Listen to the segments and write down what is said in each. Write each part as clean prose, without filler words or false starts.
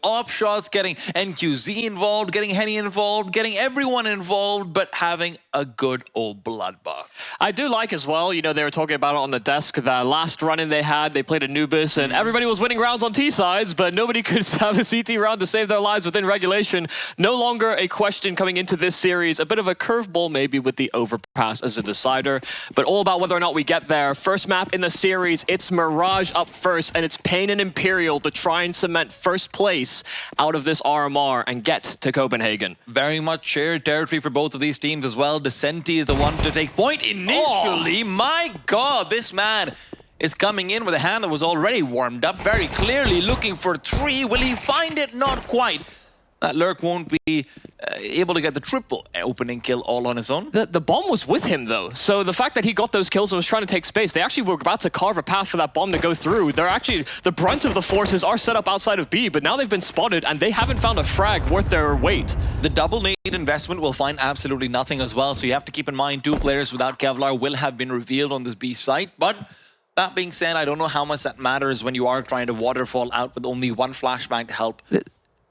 op shots, getting NQZ involved, getting Henny involved, getting everyone involved, but having a good old bloodbath. I do like as well, you know, they were talking about it on the desk, the last run-in they had, they played Anubis, and everybody was winning rounds on T sides, but nobody could have a CT round to save their lives within regulation. No longer a question coming into this series, a bit of a curveball maybe with the overpass as a decider, but all about whether or not we get there. First map in the series, it's Mirage up first, and it's paiN and Imperial to try and cement first place out of this RMR and get to Copenhagen. Very much shared territory for both of these teams as well. Descenti is the one to take point initially. My God, this man is coming in with a hand that was already warmed up, very clearly looking for 3. Will he find it? Not quite. That Lurk won't be able to get the triple opening kill all on his own. The bomb was with him, though. So the fact that he got those kills and was trying to take space, they actually were about to carve a path for that bomb to go through. They're actually, the brunt of the forces are set up outside of B, but now they've been spotted and they haven't found a frag worth their weight. The double nade investment will find absolutely nothing as well. So you have to keep in mind 2 players without Kevlar will have been revealed on this B site. But that being said, I don't know how much that matters when you are trying to waterfall out with only 1 flashbang to help.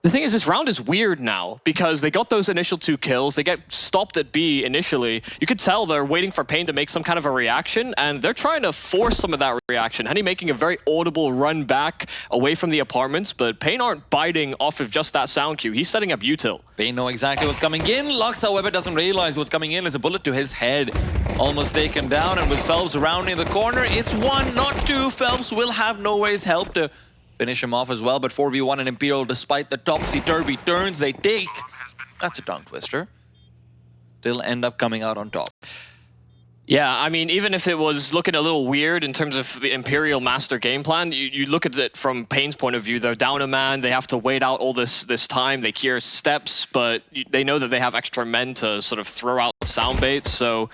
The thing is, this round is weird now because they got those initial 2 kills. They get stopped at B initially. You could tell they're waiting for paiN to make some kind of a reaction, and they're trying to force some of that reaction. Henny making a very audible run back away from the apartments, but paiN aren't biting off of just that sound cue. He's setting up util. paiN know exactly what's coming in. Lux, however, doesn't realize what's coming in as a bullet to his head. Almost taken down, and with Phelps rounding the corner, it's 1, not 2. Phelps will have no ways help to finish him off as well, but 4v1 and Imperial, despite the topsy-turvy turns they take, that's a tongue twister, still end up coming out on top. Yeah, I mean, even if it was looking a little weird in terms of the Imperial master game plan, you look at it from paiN's point of view. They're down a man, they have to wait out all this time, they clear steps, but they know that they have extra men to sort of throw out sound baits, so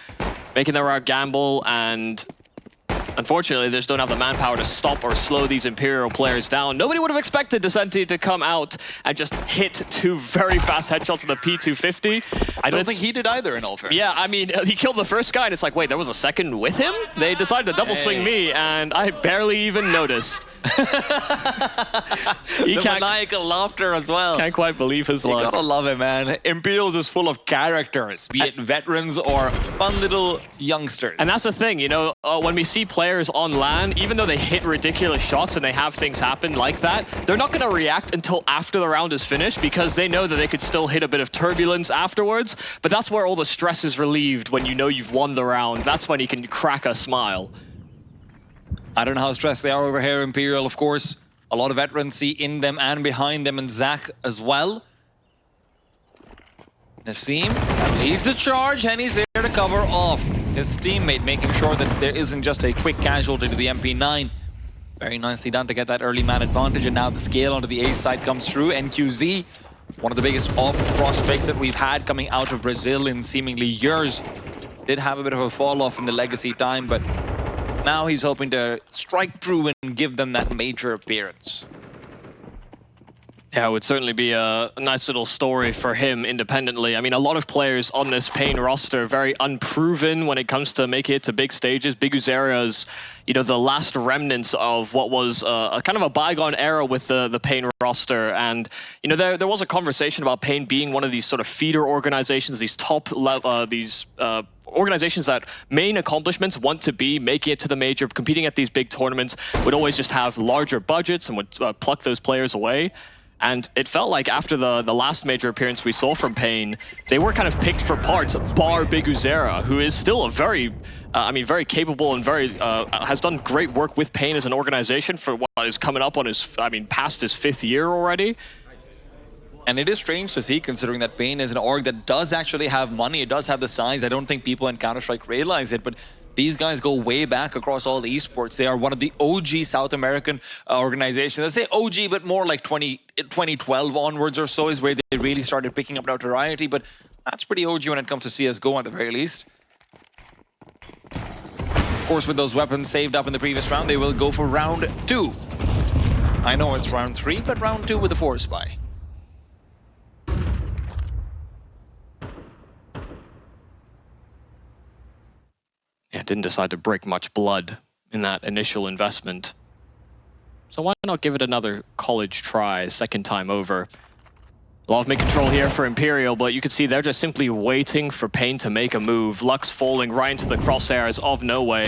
making the right gamble, and unfortunately, they just don't have the manpower to stop or slow these Imperial players down. Nobody would have expected Descenti to come out and just hit 2 very fast headshots of the P250. I don't think he did either, in all fairness. Yeah, I mean, he killed the first guy, and it's like, wait, there was a second with him? They decided to double swing me, and I barely even noticed. The maniacal laughter as well. Can't quite believe his luck. You gotta love it, man. Imperials is full of characters, be it veterans or fun little youngsters. And that's the thing, you know, when we see players on LAN, even though they hit ridiculous shots and they have things happen like that, they're not going to react until after the round is finished because they know that they could still hit a bit of turbulence afterwards. But that's where all the stress is relieved when you know you've won the round. That's when you can crack a smile. I don't know how stressed they are over here, Imperial, of course. A lot of veterans see in them and behind them, and Zach as well. Nassim leads a charge, and he's there to cover off his teammate, making sure that there isn't just a quick casualty to the MP9. Very nicely done to get that early man advantage, and now the scale onto the A side comes through. NQZ, one of the biggest off prospects that we've had coming out of Brazil in seemingly years. Did have a bit of a fall off in the legacy time, but now he's hoping to strike through and give them that major appearance. Yeah, it would certainly be a nice little story for him independently. I mean, a lot of players on this paiN roster very unproven when it comes to making it to big stages. Biguzera's, you know, the last remnants of what was a kind of a bygone era with the paiN roster. And, you know, there was a conversation about paiN being one of these sort of feeder organizations, these top level, organizations that main accomplishments want to be making it to the major, competing at these big tournaments, would always just have larger budgets and would pluck those players away. And it felt like after the last major appearance we saw from paiN, they were kind of picked for parts, bar Biguzera, who is still a very, very capable and very, has done great work with paiN as an organization for what is coming up on his, past his 5th year already. And it is strange to see, considering that paiN is an org that does actually have money, it does have the size. I don't think people in Counter-Strike realize it, but these guys go way back across all the esports. They are one of the OG South American organizations. I say OG, but more like 2012 onwards or so is where they really started picking up notoriety, but that's pretty OG when it comes to CSGO at the very least. Of course, with those weapons saved up in the previous round, they will go for round 2. I know it's round 3, but round 2 with the Force Spy. Yeah, didn't decide to break much blood in that initial investment. So why not give it another college try, second time over? A lot of mid-control here for Imperial, but you can see they're just simply waiting for paiN to make a move. Lux falling right into the crosshairs of No Way.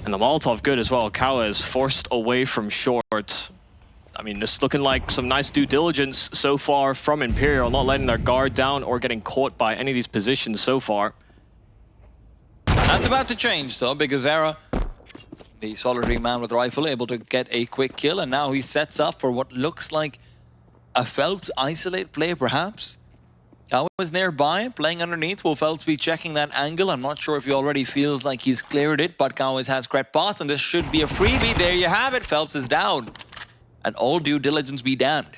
And the Molotov good as well. Kawa is forced away from short. I mean, this is looking like some nice due diligence so far from Imperial, not letting their guard down or getting caught by any of these positions so far. That's about to change, though, because Era, the solitary man with rifle, able to get a quick kill, and now he sets up for what looks like a Felt isolate play, perhaps. Kawa is nearby, playing underneath. Will Felt be checking that angle? I'm not sure if he already feels like he's cleared it, but Kawa has crept past, and this should be a freebie. There you have it. Phelps is down. And all due diligence be damned.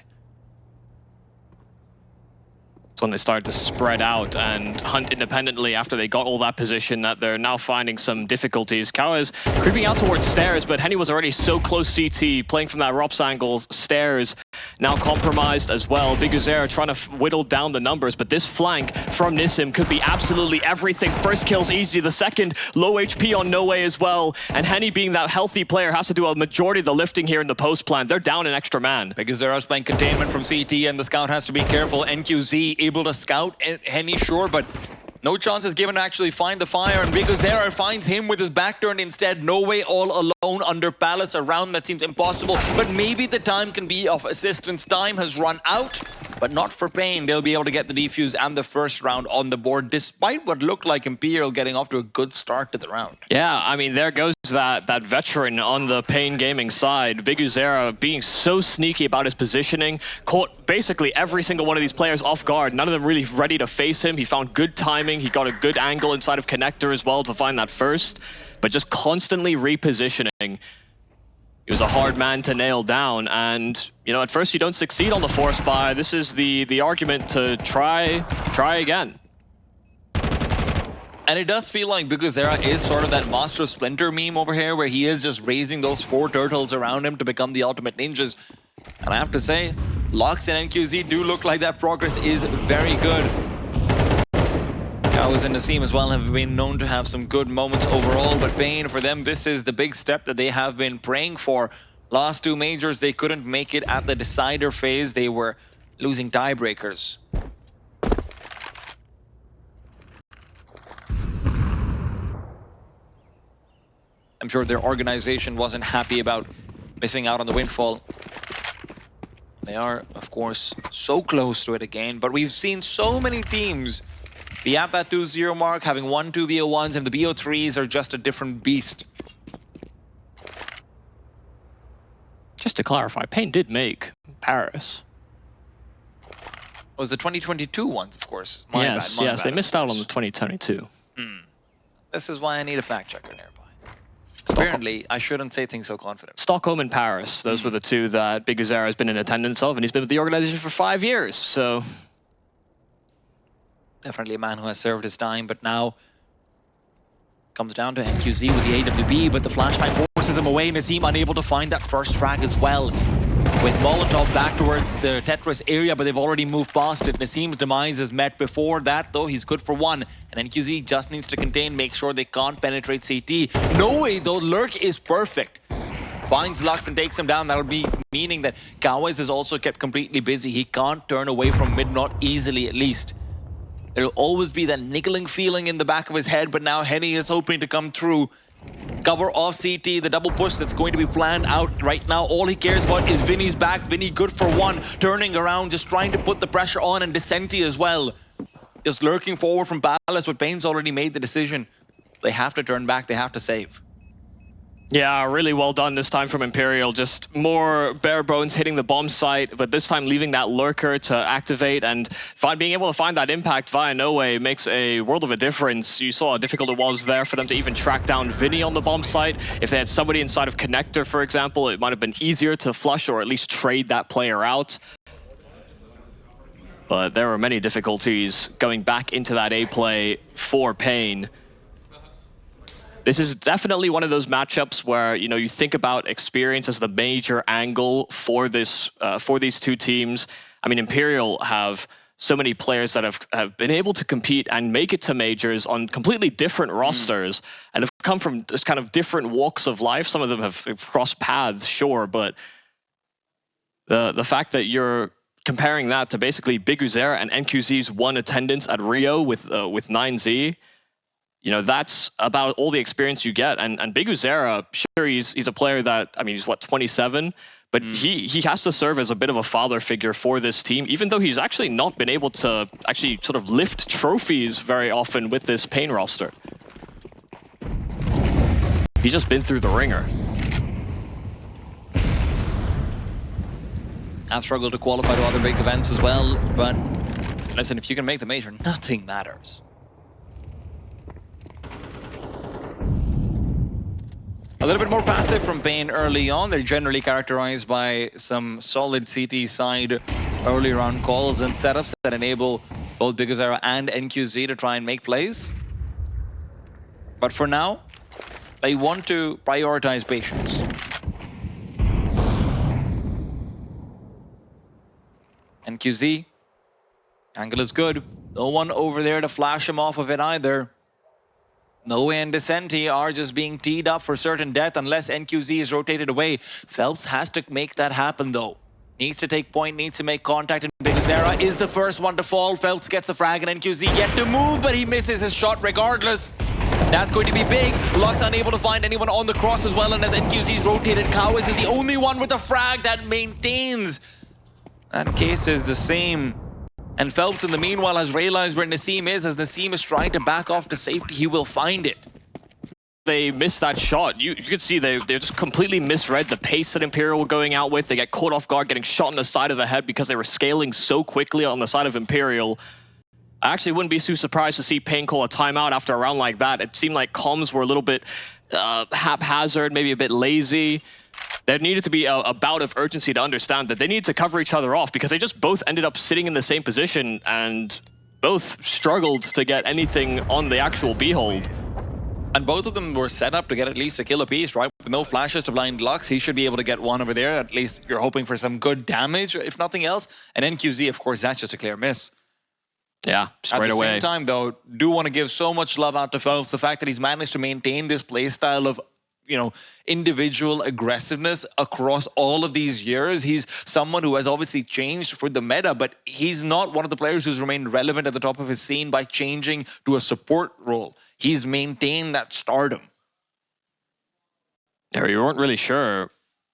It's when they started to spread out and hunt independently after they got all that position that they're now finding some difficulties. Kawa is creeping out towards stairs, but Henny was already so close CT, playing from that ROPS angle. Stairs now compromised as well. BESTIA trying to whittle down the numbers, but this flank from Nissim could be absolutely everything. First kill's easy, the second low HP on No Way as well. And Henny, being that healthy player, has to do a majority of the lifting here in the post plan. They're down an extra man. BESTIA is playing containment from CT, and the scout has to be careful. NQZ able to scout Henny, sure, but no chance is given to actually find the fire, and BESTIA finds him with his back turned instead. No Way all alone under Palace. Around that seems impossible, but maybe the time can be of assistance. Time has run out, but not for paiN. They'll be able to get the defuse and the first round on the board, despite what looked like Imperial getting off to a good start to the round. Yeah, I mean, there goes that veteran on the paiN Gaming side. BESTIA being so sneaky about his positioning, caught basically every single one of these players off guard. None of them really ready to face him. He found good timing. He got a good angle inside of connector as well to find that first, but just constantly repositioning. He was a hard man to nail down, and you know, at first you don't succeed on the force buy. This is the argument to try again. And it does feel like BESTIA is sort of that Master Splinter meme over here, where he is just raising those 4 turtles around him to become the ultimate ninjas. And I have to say, Lux and NQZ do look like that progress is very good. Kawas and Nassim as well have been known to have some good moments overall, but paiN, for them, this is the big step that they have been praying for. Last 2 majors, they couldn't make it at the decider phase. They were losing tiebreakers. I'm sure their organization wasn't happy about missing out on the windfall. They are, of course, so close to it again, but we've seen so many teams be at that 2-0 mark, having 1 2-BO1s, and the BO3s are just a different beast. Just to clarify, paiN did make Paris. It was the 2022 ones, of course. Yes, My bad, they missed out on the 2022. This is why I need a fact checker nearby. Apparently, I shouldn't say things so confident. Stockholm and Paris, those were the 2 that BESTIA has been in attendance of, and he's been with the organization for 5 years, so... Definitely a man who has served his time, but now comes down to NQZ with the AWB, but the flashbang forces him away. Nassim unable to find that first frag as well. With Molotov back towards the Tetris area, but they've already moved past it. Nassim's demise is met before that, though. He's good for 1. And NQZ just needs to contain, make sure they can't penetrate CT. No Way, though. Lurk is perfect. Finds Lux and takes him down. That'll be meaning that Kawas is also kept completely busy. He can't turn away from mid, not easily at least. There'll always be that niggling feeling in the back of his head, but now Henny is hoping to come through. Cover off CT, the double push that's going to be planned out right now. All he cares about is Vinny's back. Vinny good for 1, turning around, just trying to put the pressure on, and Descenti as well. Just lurking forward from Palace, but paiN's already made the decision. They have to turn back, they have to save. Yeah, really well done this time from Imperial. Just more bare bones hitting the bomb site, but this time leaving that lurker to activate, and being able to find that impact via No Way makes a world of a difference. You saw how difficult it was there for them to even track down Vinny on the bomb site. If they had somebody inside of connector, for example, it might have been easier to flush or at least trade that player out. But there were many difficulties going back into that A play for paiN. This is definitely one of those matchups where, you know, you think about experience as the major angle for this, for these 2 teams. I mean, Imperial have so many players that have been able to compete and make it to majors on completely different rosters. And of come from just kind of different walks of life. Some of them have crossed paths, sure, but the fact that you're comparing that to basically Big Uzera and NQZ's one attendance at Rio with 9Z, you know, that's about all the experience you get. And Big Uzera, sure, he's a player that, I mean, he's what, 27? But he has to serve as a bit of a father figure for this team, even though he's actually not been able to actually sort of lift trophies very often with this paiN roster. He's just been through the ringer. I've struggled to qualify to other big events as well, but listen, if you can make the major, nothing matters. A little bit more passive from paiN early on. They're generally characterized by some solid CT side early round calls and setups that enable both Big Uzera and NQZ to try and make plays. But for now, they want to prioritize patience. NQZ, angle is good. No one over there to flash him off of it either. Noe and Descenti are just being teed up for certain death unless NQZ is rotated away. Phelps has to make that happen though. Needs to take point, needs to make contact, and Big Uzera is the first one to fall. Phelps gets the frag and NQZ yet to move, but he misses his shot regardless. That's going to be big. Lux unable to find anyone on the cross as well, and as NQZ's rotated, Kawis is the only one with a frag that maintains. That case is the same. And Phelps, in the meanwhile, has realized where Nasim is. As Nasim is trying to back off to safety, he will find it. They missed that shot. You could see they just completely misread the pace that Imperial were going out with. They get caught off guard, getting shot in the side of the head because they were scaling so quickly on the side of Imperial. I actually wouldn't be too surprised to see paiN call a timeout after a round like that. It seemed like comms were a little bit haphazard, maybe a bit lazy. There needed to be a bout of urgency to understand that they needed to cover each other off because they just both ended up sitting in the same position and both struggled to get anything on the actual behold. And both of them were set up to get at least a kill apiece, right? With no flashes to blind Lux, he should be able to get one over there. At least you're hoping for some good damage, if nothing else. And NQZ, of course, that's just a clear miss. Yeah, straight away. At the same time, though, do want to give so much love out to Phelps. The fact that he's managed to maintain this playstyle of, you know, individual aggressiveness across all of these years. He's someone who has obviously changed for the meta, but he's not one of the players who's remained relevant at the top of his scene by changing to a support role. He's maintained that stardom. Yeah, you weren't really sure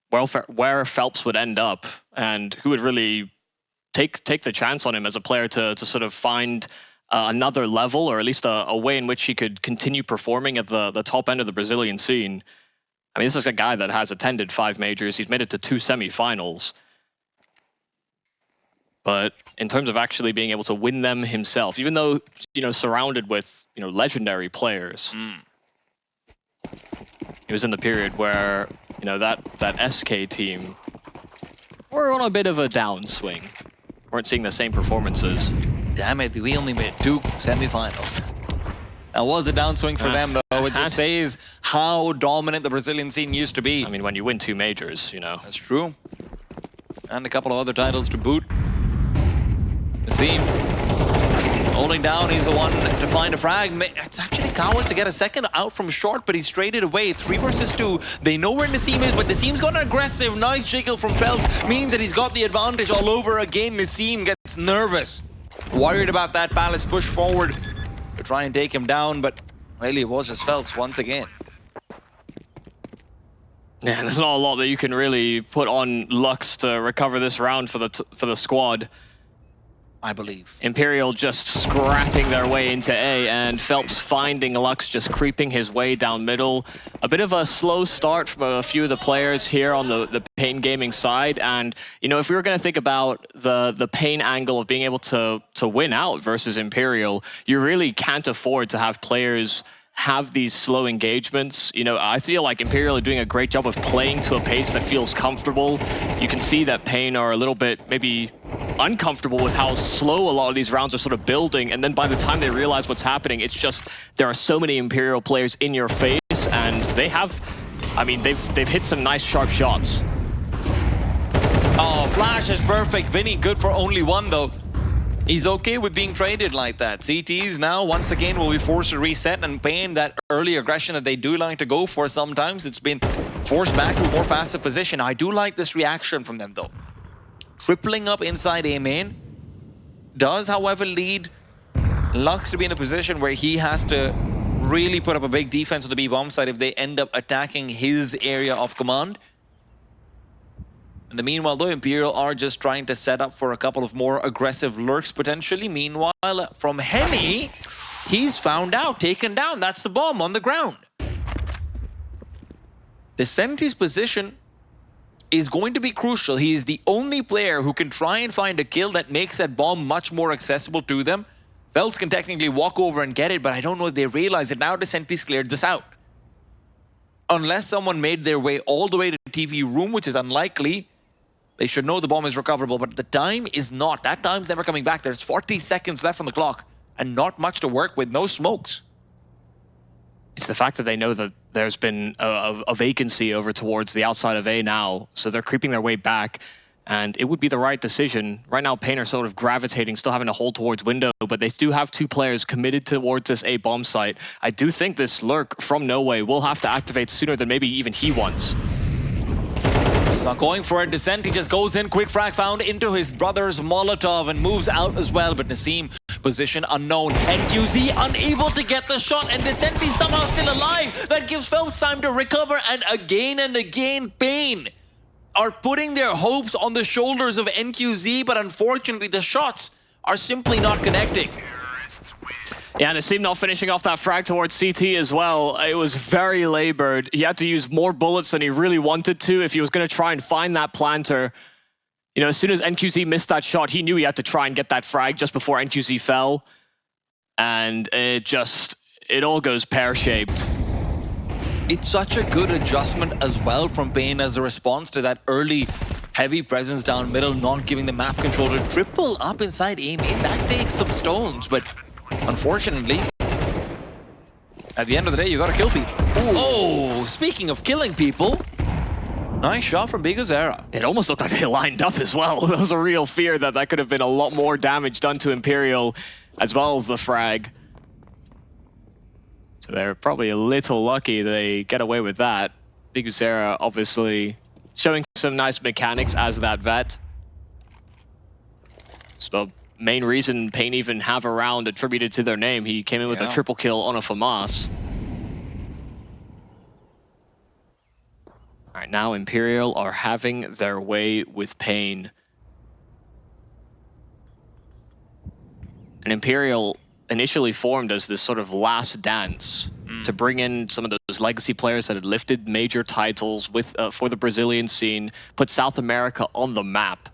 where Phelps would end up and who would really take the chance on him as a player to sort of find another level, or at least a way in which he could continue performing at the top end of the Brazilian scene. I mean, this is a guy that has attended 5 majors. He's made it to 2 semifinals. But in terms of actually being able to win them himself, even though, you know, surrounded with, you know, legendary players, he was in the period where, you know, that SK team were on a bit of a downswing. Weren't seeing the same performances. Damn it, we only made 2 semifinals. That was a downswing for them, though. It just says how dominant the Brazilian scene used to be. I mean, when you win 2 majors, you know. That's true. And a couple of other titles to boot. Nasim holding down, he's the one to find a frag. It's actually Kawis to get a second out from short, but he's traded away. It's 3 versus 2. They know where Nasim is, but Nasim's got an aggressive, nice jiggle from Phelps. Means that he's got the advantage all over again. Nasim gets nervous. Worried about that Palace push forward to try and take him down, but really it was just Phelps once again. Yeah, there's not a lot that you can really put on Lux to recover this round for the squad. I believe. Imperial just scrapping their way into A, and Phelps finding Lux just creeping his way down middle. A bit of a slow start from a few of the players here on the paiN Gaming side. And, you know, if we were going to think about the paiN angle of being able to win out versus Imperial, you really can't afford to have players have these slow engagements. You know, I feel like Imperial are doing a great job of playing to a pace that feels comfortable. You can see that paiN are a little bit maybe uncomfortable with how slow a lot of these rounds are sort of building, and then by the time they realize what's happening, it's just there are so many Imperial players in your face, and they have, I mean, they've hit some nice sharp shots. Oh, flash is perfect. Vinny good for only 1 though. He's okay with being traded like that. CTs now, once again, will be forced to reset, and paiN that early aggression that they do like to go for sometimes, it's been forced back to a more passive position. I do like this reaction from them, though. Tripling up inside A main does, however, lead Lux to be in a position where he has to really put up a big defense on the B bomb side if they end up attacking his area of command. In the meanwhile, though, Imperial are just trying to set up for a couple of more aggressive lurks, potentially. Meanwhile, from Hemi, he's found out, taken down. That's the bomb on the ground. Descenti's position is going to be crucial. He is the only player who can try and find a kill that makes that bomb much more accessible to them. Feltz can technically walk over and get it, but I don't know if they realize it. Now Descenti's cleared this out. Unless someone made their way all the way to the TV room, which is unlikely, they should know the bomb is recoverable, but the time is not. That time's never coming back. There's 40 seconds left on the clock and not much to work with, no smokes. It's the fact that they know that there's been a vacancy over towards the outside of A now, so they're creeping their way back, and it would be the right decision. Right now, paiN are sort of gravitating, still having to hold towards window, but they do have two players committed towards this A bomb site. I do think this lurk from No Way will have to activate sooner than maybe even he wants. He's not going for a Descent. He just goes in, quick frag found into his brother's Molotov and moves out as well. But Nasim, position unknown. NQZ unable to get the shot, and Descent is somehow still alive. That gives Phelps time to recover, and again, paiN are putting their hopes on the shoulders of NQZ, but unfortunately the shots are simply not connecting. Yeah, Nasim not finishing off that frag towards CT as well. It was very labored. He had to use more bullets than he really wanted to if he was going to try and find that planter. You know, as soon as NQZ missed that shot, he knew he had to try and get that frag just before NQZ fell. And it all goes pear-shaped. It's such a good adjustment as well from paiN as a response to that early heavy presence down middle, not giving the map control to triple up inside A main. That takes some stones, but unfortunately, at the end of the day, you gotta kill people. Ooh. Oh, speaking of killing people, nice shot from BESTIA. It almost looked like they lined up as well. There was a real fear that that could have been a lot more damage done to Imperial, as well as the frag. So they're probably a little lucky they get away with that. BESTIA obviously showing some nice mechanics as that vet. So main reason paiN even have a round attributed to their name. He came in with a triple kill on a FAMAS. All right, now Imperial are having their way with paiN. And Imperial initially formed as this sort of last dance to bring in some of those legacy players that had lifted major titles with for the Brazilian scene, put South America on the map.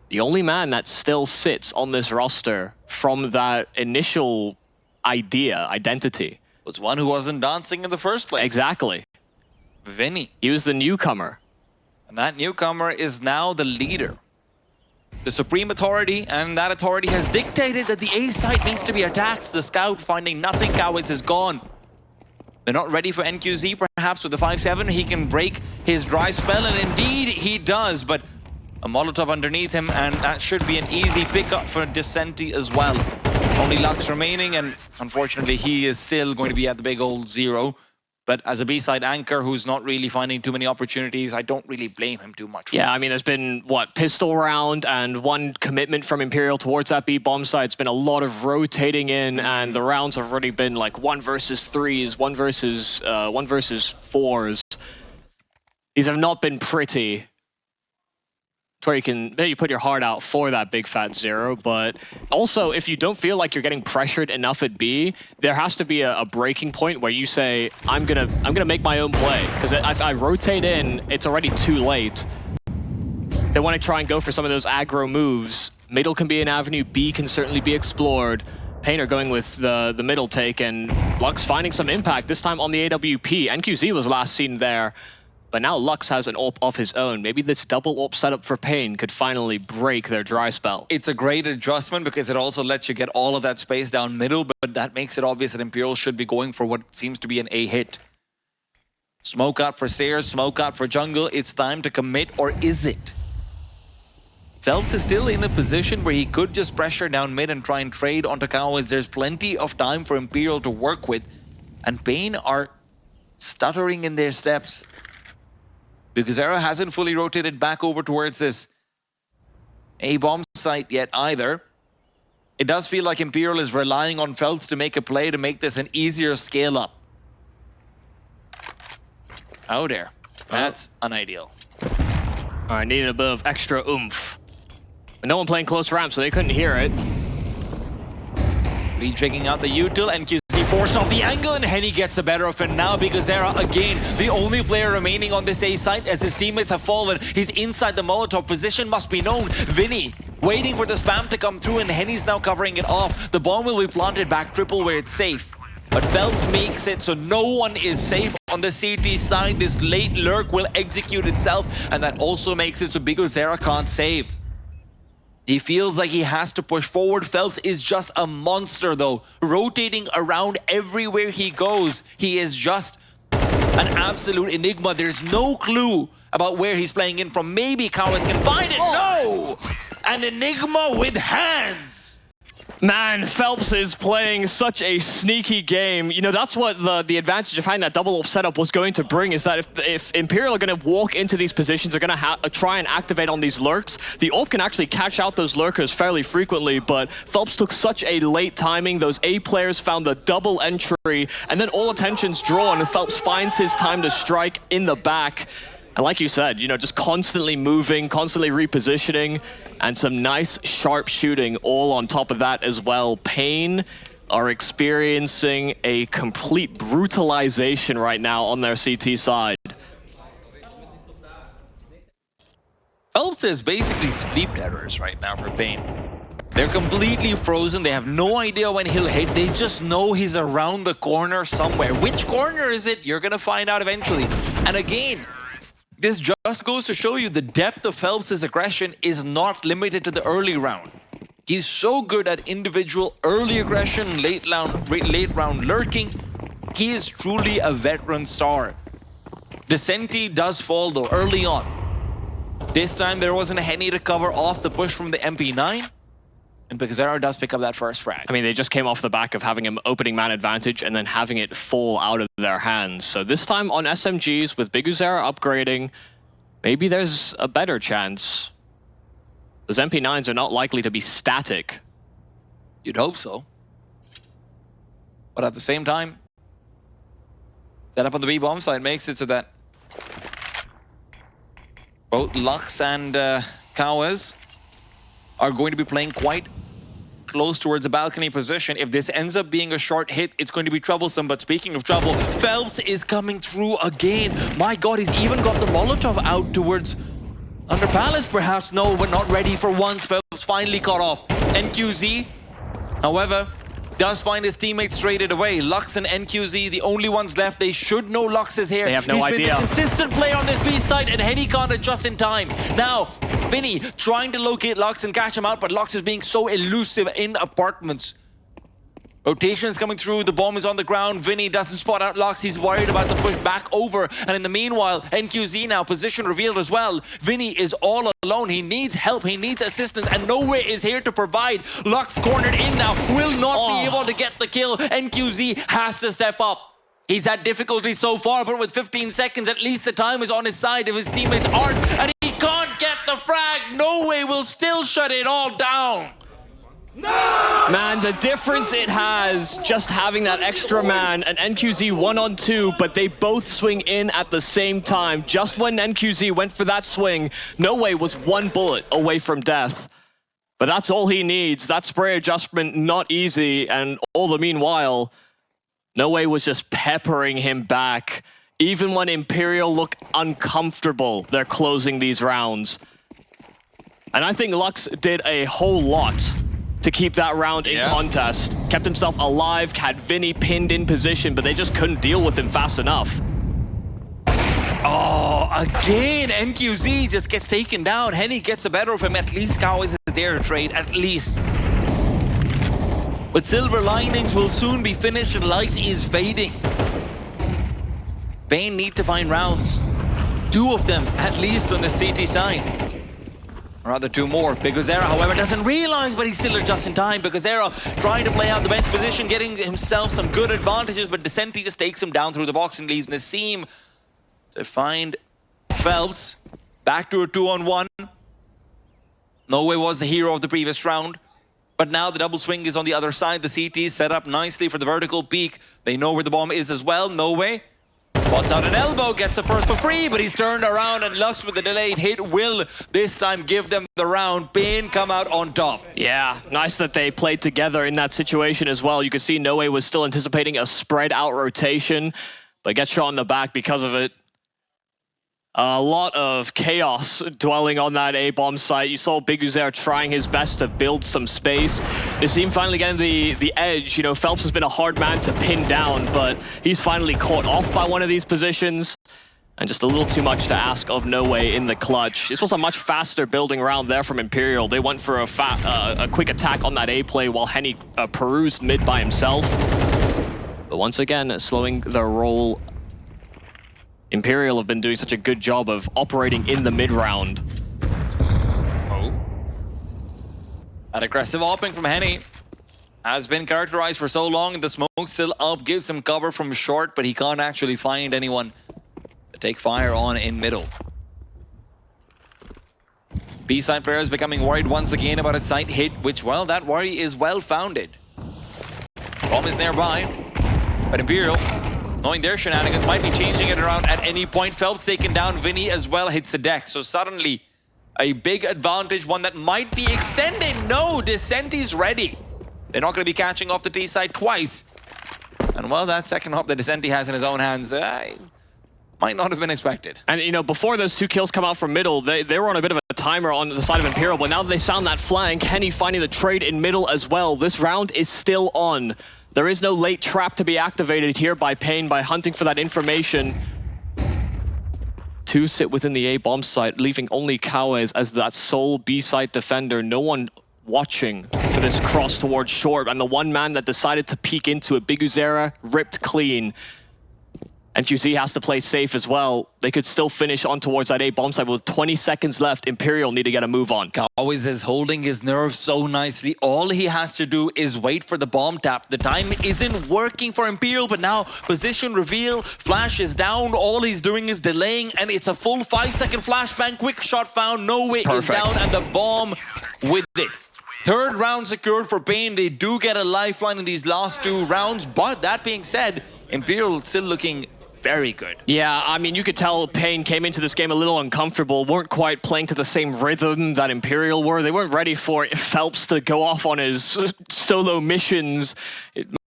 The only man that still sits on this roster from that initial identity, was one who wasn't dancing in the first place. Exactly. Vinny. He was the newcomer. And that newcomer is now the leader. The supreme authority, and that authority has dictated that the A site needs to be attacked. The scout finding nothing, Cowards is gone. They're not ready for NQZ, perhaps with the 5-7. He can break his dry spell, and indeed he does, but a Molotov underneath him, and that should be an easy pickup for Descenti as well. Only Lux remaining, and unfortunately he is still going to be at the big old 0. But as a B-side anchor who's not really finding too many opportunities, I don't really blame him too much. Yeah, I mean, there's been, what, pistol round and one commitment from Imperial towards that B bomb site. It's been a lot of rotating in, and the rounds have already been like 1 versus 3s, 1 versus 4s. These have not been pretty. It's where you can maybe put your heart out for that big fat 0, but also if you don't feel like you're getting pressured enough at B, there has to be a breaking point where you say, I'm gonna make my own play, because if I rotate in, it's already too late. They want to try and go for some of those aggro moves. Middle can be an avenue, B can certainly be explored. paiN are going with the middle take, and Lux finding some impact, this time on the AWP. NQZ was last seen there. But now Lux has an AWP of his own. Maybe this double AWP setup for paiN could finally break their dry spell. It's a great adjustment because it also lets you get all of that space down middle, but that makes it obvious that Imperial should be going for what seems to be an A hit. Smoke out for stairs, smoke out for jungle. It's time to commit, or is it? Phelps is still in a position where he could just pressure down mid and try and trade onto Canids. There's plenty of time for Imperial to work with. And paiN are stuttering in their steps. Because Era hasn't fully rotated back over towards this A-bomb site yet either. It does feel like Imperial is relying on Phelps to make a play to make this an easier scale up. Oh dear. That's unideal. All right, needed a bit of extra oomph. But no one playing close ramp, so they couldn't hear it. Checking out the util, NQZ forced off the angle, and Henny gets the better of it now because Zera, again, the only player remaining on this A site as his teammates have fallen. He's inside the Molotov. Position must be known. Vinny waiting for the spam to come through, and Henny's now covering it off. The bomb will be planted back triple where it's safe. But Phelps makes it so no one is safe on the CT side. This late lurk will execute itself, and that also makes it so Zera can't save. He feels like he has to push forward. Phelps is just a monster though, rotating around everywhere he goes. He is just an absolute enigma. There's no clue about where he's playing in from. Maybe Canids can find it. No! An enigma with hands. Man, Phelps is playing such a sneaky game. You know, that's what the advantage of having that double up setup was going to bring, is that if Imperial are going to walk into these positions, they're going to try and activate on these lurks. The AWP can actually catch out those lurkers fairly frequently, but Phelps took such a late timing. Those A players found the double entry, and then all attention's drawn, and Phelps finds his time to strike in the back. And like you said, you know, just constantly moving, constantly repositioning, and some nice sharp shooting all on top of that as well. paiN are experiencing a complete brutalization right now on their CT side. Phelps is basically sleep terrors right now for paiN. They're completely frozen. They have no idea when he'll hit. They just know he's around the corner somewhere. Which corner is it? You're gonna find out eventually. And again, this just goes to show you the depth of Phelps' aggression is not limited to the early round. He's so good at individual early aggression, late round lurking. He is truly a veteran star. Descenti does fall though early on. This time there wasn't a Henny to cover off the push from the MP9. And Zera does pick up that first frag. I mean, they just came off the back of having an opening man advantage and then having it fall out of their hands. So this time on SMGs with Zera upgrading, maybe there's a better chance. Those MP9s are not likely to be static. You'd hope so. But at the same time, setup on the B-bomb side makes it so that both Lux and Canids are going to be playing quite close towards a balcony position. If this ends up being a short hit, it's going to be troublesome. But speaking of trouble, Phelps is coming through again. My God, he's even got the Molotov out towards Under Palace, perhaps. No, but not ready for once. Phelps finally caught off. NQZ, however, does find his teammates traded away. Lux and NQZ, the only ones left. They should know Lux is here. They have no idea. He's been a consistent player on this B side, and Henny can't adjust in time. Now, Vinny trying to locate Lux and catch him out, but Lux is being so elusive in apartments. Rotations coming through, the bomb is on the ground. Vinny doesn't spot out Lux, he's worried about the push back over. And in the meanwhile, NQZ now, position revealed as well. Vinny is all alone, he needs help, he needs assistance, and nowhere is here to provide. Lux cornered in now, will not be able to get the kill. NQZ has to step up. He's had difficulty so far, but with 15 seconds, at least the time is on his side if his teammates aren't. And he can't get the frag. No way will still shut it all down. No! Man, the difference it has just having that extra man, an NQZ 1-on-2, but they both swing in at the same time. Just when NQZ went for that swing, No Way was one bullet away from death. But that's all he needs. That spray adjustment, not easy, and all the meanwhile, No Way was just peppering him back. Even when Imperial look uncomfortable, they're closing these rounds. And I think Lux did a whole lot to keep that round in contest. Kept himself alive, had Vinny pinned in position, but they just couldn't deal with him fast enough. Oh, again, NQZ just gets taken down. Henny gets the better of him. At least Canids is there to trade, at least. But silver linings will soon be finished and light is fading. paiN need to find rounds. 2 of them, at least on the CT side. Or rather, two more. Biguzera, however, doesn't realize, but he's still just in time. Biguzera trying to play out the bench position, getting himself some good advantages, but Descenti just takes him down through the box and leaves Nassim to find Phelps. Back to a 2-on-1. No Way was the hero of the previous round. But now the double swing is on the other side. The CT set up nicely for the vertical peak. They know where the bomb is as well. No Way spots out an elbow, gets the first for free, but he's turned around, and Lux with the delayed hit will this time give them the round. paiN come out on top. Yeah, nice that they played together in that situation as well. You can see No Way was still anticipating a spread out rotation, but gets shot in the back because of it. A lot of chaos dwelling on that A-bomb site. You saw Biguzera trying his best to build some space. Nassim finally getting the edge. You know, Phelps has been a hard man to pin down, but he's finally caught off by one of these positions. And just a little too much to ask of No Way in the clutch. This was a much faster building round there from Imperial. They went for a quick attack on that A play while Henny perused mid by himself. But once again, slowing the roll. Imperial have been doing such a good job of operating in the mid-round. Oh. That aggressive opening from Henny has been characterized for so long. The smoke still up, gives him cover from short, but he can't actually find anyone to take fire on in middle. B-side players becoming worried once again about a site hit, which, well, that worry is well-founded. Bomb is nearby, but Imperial, knowing their shenanigans, might be changing it around at any point. Phelps taken down, Vinny as well hits the deck. So suddenly, a big advantage, one that might be extended. No, Descenti's ready. They're not going to be catching off the T side twice. And well, that second hop that Descenti has in his own hands might not have been expected. And, you know, before those two kills come out from middle, they were on a bit of a timer on the side of Imperial, but now that they sound that flank, Henny finding the trade in middle as well. This round is still on. There is no late trap to be activated here by paiN by hunting for that information. Two sit within the A-bomb site, leaving only Kawes as that sole B-site defender. No one watching for this cross towards short, and the one man that decided to peek into it, Biguzera, ripped clean. NQZ has to play safe as well. They could still finish on towards that A-bomb site with 20 seconds left. Imperial need to get a move on. Kawes is holding his nerve so nicely. All he has to do is wait for the bomb tap. The time isn't working for Imperial, but now position reveal, flash is down. All he's doing is delaying, and it's a full 5-second flashbang. Quick shot found, No Way is down, and the bomb with it. Third round secured for paiN. They do get a lifeline in these last two rounds, but that being said, Imperial still looking very good. Yeah, I mean, you could tell paiN came into this game a little uncomfortable, weren't quite playing to the same rhythm that Imperial were. They weren't ready for Phelps to go off on his solo missions.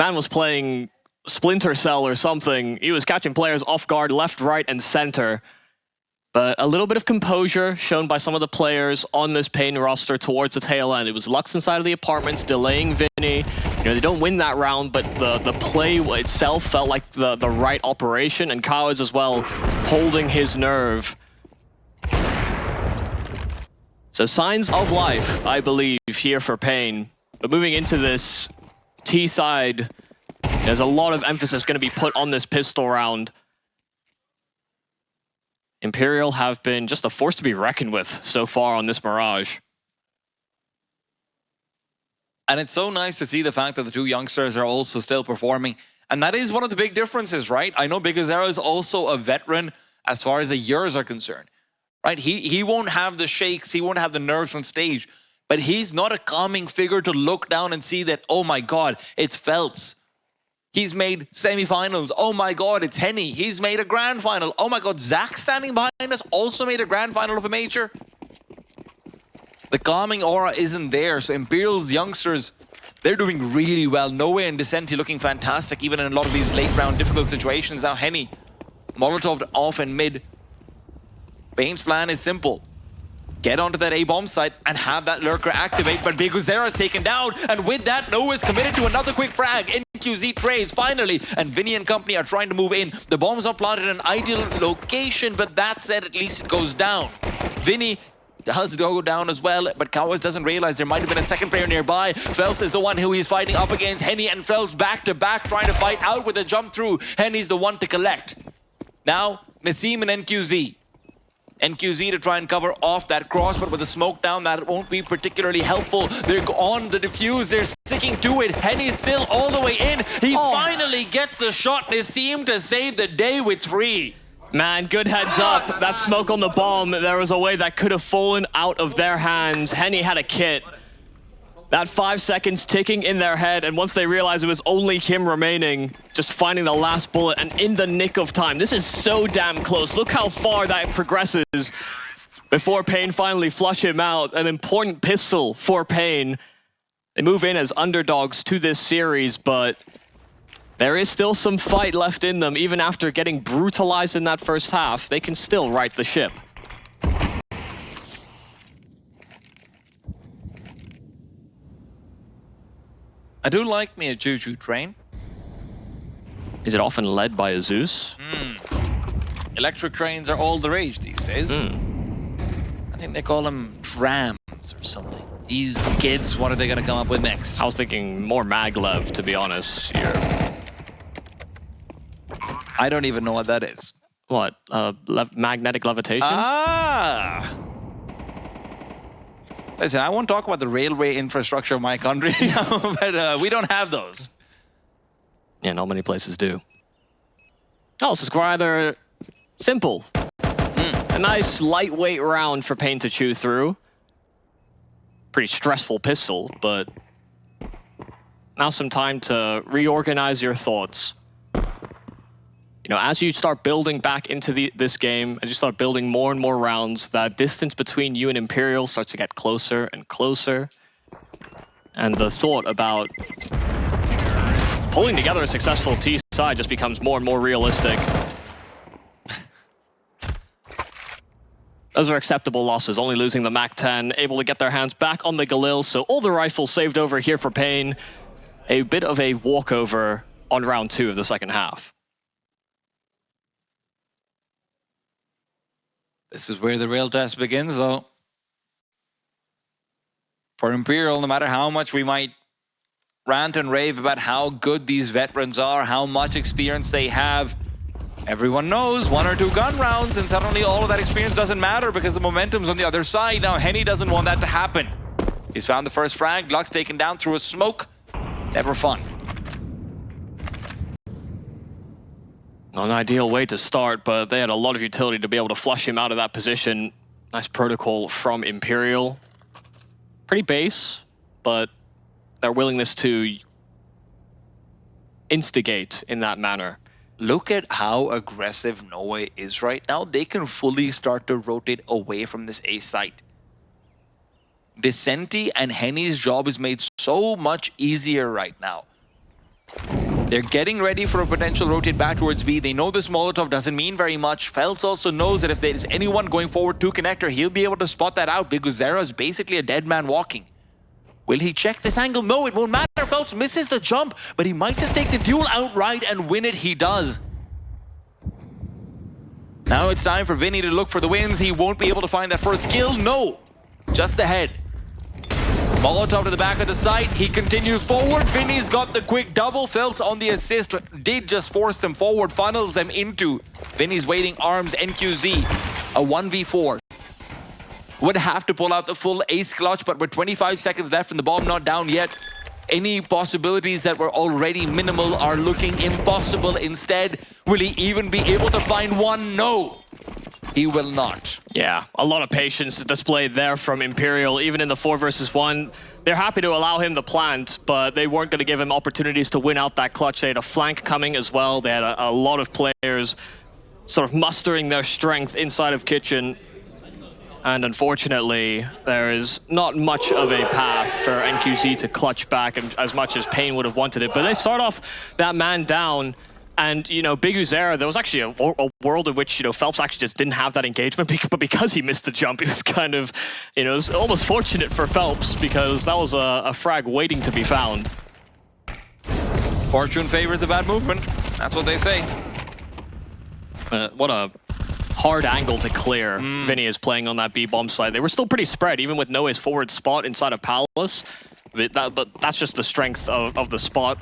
Man was playing Splinter Cell or something. He was catching players off guard left, right, and center. But a little bit of composure shown by some of the players on this paiN roster towards the tail end. It was Lux inside of the apartments, delaying Vinny. You know, they don't win that round, but the play itself felt like the right operation, and Kawes as well holding his nerve. So signs of life, I believe, here for paiN. But moving into this T side, there's a lot of emphasis going to be put on this pistol round. Imperial have been just a force to be reckoned with so far on this Mirage. And it's so nice to see the fact that the two youngsters are also still performing. And that is one of the big differences, right? I know Biguzera is also a veteran as far as the years are concerned, right? He won't have the shakes, he won't have the nerves on stage, but he's not a calming figure to look down and see that, oh my God, it's Phelps. He's made semifinals. Oh my God, it's Henny. He's made a grand final. Oh my God, Zach standing behind us also made a grand final of a major. The calming aura isn't there. So Imperial's youngsters, they're doing really well. No Way and Descenti looking fantastic, even in a lot of these late round difficult situations. Now Henny, Molotov off in mid. paiN's plan is simple. Get onto that A-bomb site and have that lurker activate, but Biguzera is taken down, and with that, Noah is committed to another quick frag. NQZ trades finally, and Vinny and company are trying to move in. The bombs are planted in an ideal location, but that said, at least it goes down. Vinny does go down as well, but Kawes doesn't realize there might have been a second player nearby. Phelps is the one who he's fighting up against. Henny and Phelps back to back, trying to fight out with a jump through. Henny's the one to collect. Now, Nassim and NQZ. NQZ to try and cover off that cross, but with the smoke down, that won't be particularly helpful. They're on the defuse, they're sticking to it. Henny's still all the way in. He finally gets the shot. They seem to save the day with 3. Man, good heads up. That smoke on the bomb, there was a way that could have fallen out of their hands. Henny had a kit. That 5 seconds ticking in their head, and once they realized it was only him remaining, just finding the last bullet, and in the nick of time. This is so damn close. Look how far that progresses before paiN finally flush him out. An important pistol for paiN. They move in as underdogs to this series, but there is still some fight left in them. Even after getting brutalized in that first half, they can still right the ship. I do like me a Juju train. Is it often led by a Zeus? Electric trains are all the rage these days. I think they call them trams or something. These kids, what are they going to come up with next? I was thinking more maglev, to be honest, here. I don't even know what that is. What? Magnetic levitation? Ah! Listen, I won't talk about the railway infrastructure of my country, but we don't have those. Yeah, not many places do. Oh, this is rather simple. A nice lightweight round for paiN to chew through. Pretty stressful pistol, but now some time to reorganize your thoughts. You know, as you start building back into this game, as you start building more and more rounds, that distance between you and Imperial starts to get closer and closer. And the thought about pulling together a successful T side just becomes more and more realistic. Those are acceptable losses, only losing the MAC-10, able to get their hands back on the Galil, so all the rifles saved over here for paiN. A bit of a walkover on round 2 of the second half. This is where the real test begins, though. For Imperial, no matter how much we might rant and rave about how good these veterans are, how much experience they have, everyone knows 1 or 2 gun rounds, and suddenly all of that experience doesn't matter because the momentum's on the other side. Now, Henny doesn't want that to happen. He's found the first frag. Gluck's taken down through a smoke. Never fun. Not an ideal way to start, but they had a lot of utility to be able to flush him out of that position. Nice protocol from Imperial. Pretty base, but their willingness to instigate in that manner. Look at how aggressive Norway is right now. They can fully start to rotate away from this A site. Vicenti and Henny's job is made so much easier right now. They're getting ready for a potential rotate back towards B. They know this Molotov doesn't mean very much. Feltz also knows that if there's anyone going forward to connector, he'll be able to spot that out because Zera is basically a dead man walking. Will he check this angle? No, it won't matter. Feltz misses the jump, but he might just take the duel outright and win it. He does. Now it's time for Vinny to look for the wins. He won't be able to find that first kill. No, just the head. Molotov to the back of the site. He continues forward. Vinny's got the quick double. Feltz on the assist did just force them forward, funnels them into Vinny's waiting arms. NQZ, a 1v4. Would have to pull out the full ace clutch, but with 25 seconds left and the bomb not down yet, any possibilities that were already minimal are looking impossible instead. Will he even be able to find one? No, he will not. Yeah, a lot of patience displayed there from Imperial. Even in the 4 versus 1, they're happy to allow him the plant, but they weren't going to give him opportunities to win out that clutch. They had a flank coming as well. They had a lot of players sort of mustering their strength inside of Kitchen. And unfortunately, there is not much of a path for NQZ to clutch back as much as paiN would have wanted it. But they start off that man down. And, you know, Big Uzera, there was actually a world in which, you know, Phelps actually just didn't have that engagement. But because he missed the jump, it was kind of, you know, it was almost fortunate for Phelps because that was a frag waiting to be found. Fortune favors the bad movement. That's what they say. What a hard angle to clear. Vinny is playing on that B-bomb side. They were still pretty spread, even with Noah's forward spot inside of Palace. But that's just the strength of the spot.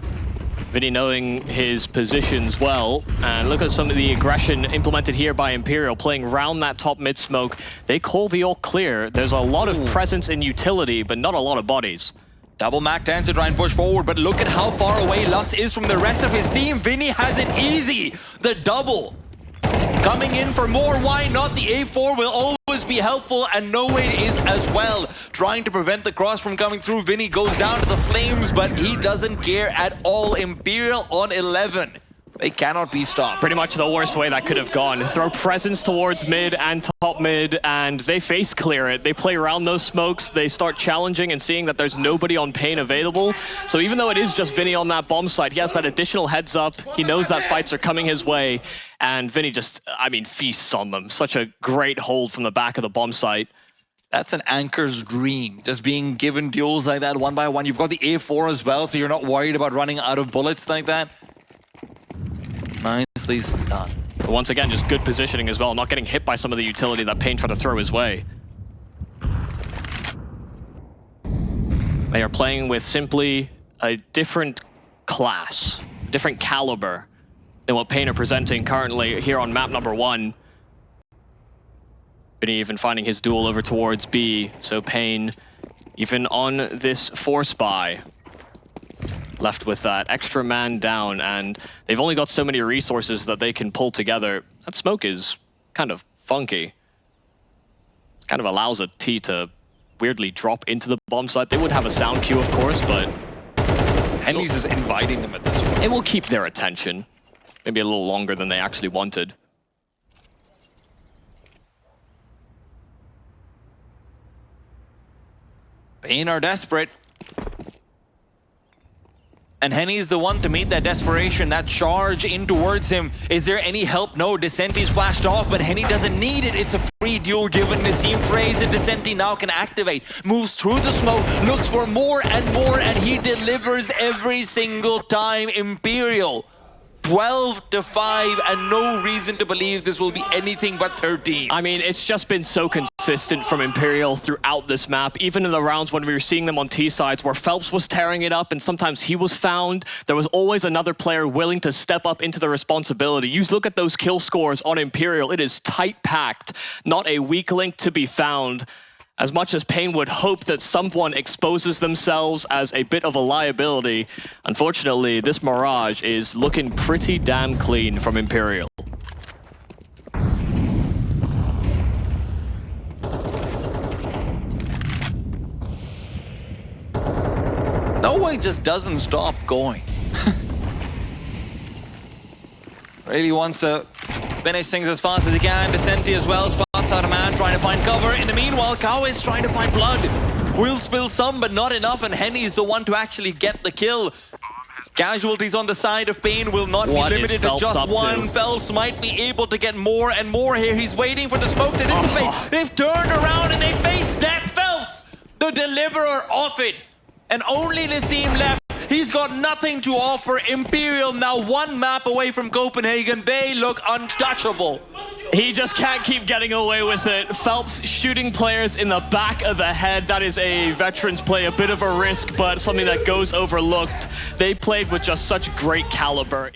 Vinny knowing his positions well, and look at some of the aggression implemented here by Imperial, playing round that top mid smoke. They call the all clear. There's a lot of presence in utility, but not a lot of bodies. Double Mac tends to try and push forward, but look at how far away Lux is from the rest of his team. Vinny has it easy. The double coming in for more. Why not? The A4 will always be helpful, and No Way is as well. Trying to prevent the cross from coming through. Vinny goes down to the flames, but he doesn't care at all. Imperial on 11. They cannot be stopped. Pretty much the worst way that could have gone. Throw presence towards mid and top mid, and they face clear it. They play around those smokes. They start challenging and seeing that there's nobody on paiN available. So even though it is just Vinny on that bomb site, he has that additional heads up. He knows that fights are coming his way, and Vinny just, I mean, feasts on them. Such a great hold from the back of the bomb site. That's an anchor's dream, just being given duels like that one by one. You've got the A4 as well, so you're not worried about running out of bullets like that. Nicely done. But once again, just good positioning as well, not getting hit by some of the utility that paiN tried to throw his way. They are playing with simply a different class, different caliber than what paiN are presenting currently here on map number 1. Vinny even finding his duel over towards B, so paiN even on this force buy. Left with that extra man down, and they've only got so many resources that they can pull together. That smoke is kind of funky. Kind of allows a T to weirdly drop into the bomb site. They would have a sound cue, of course, but Henny's is inviting them at this point. It will keep their attention. Maybe a little longer than they actually wanted. paiN are desperate. And Henny is the one to meet that desperation, that charge in towards him. Is there any help? No, Descenti's flashed off, but Henny doesn't need it. It's a free duel given. Nassim trades it. Descenti now can activate. Moves through the smoke, looks for more, and he delivers every single time. Imperial, 12-5, and no reason to believe this will be anything but 13. I mean, it's just been so consistent from Imperial throughout this map. Even in the rounds when we were seeing them on T sides where Phelps was tearing it up and sometimes he was found, there was always another player willing to step up into the responsibility. You look at those kill scores on Imperial, it is tight packed, not a weak link to be found. As much as paiN would hope that someone exposes themselves as a bit of a liability, unfortunately, this Mirage is looking pretty damn clean from Imperial. No Way just doesn't stop going. Really wants to finish things as fast as he can. Descenti as well, spots out a man trying to find cover. In the meanwhile, Cow is trying to find blood. Will spill some, but not enough, and Henny is the one to actually get the kill. Casualties on the side of paiN will not be limited to just one. Phelps might be able to get more and more here. He's waiting for the smoke to dissipate. They've turned around and they face Death Phelps, the deliverer of it. And only Nassim left. He's got nothing to offer. Imperial now one map away from Copenhagen. They look untouchable. He just can't keep getting away with it. Phelps shooting players in the back of the head. That is a veteran's play, a bit of a risk, but something that goes overlooked. They played with just such great caliber.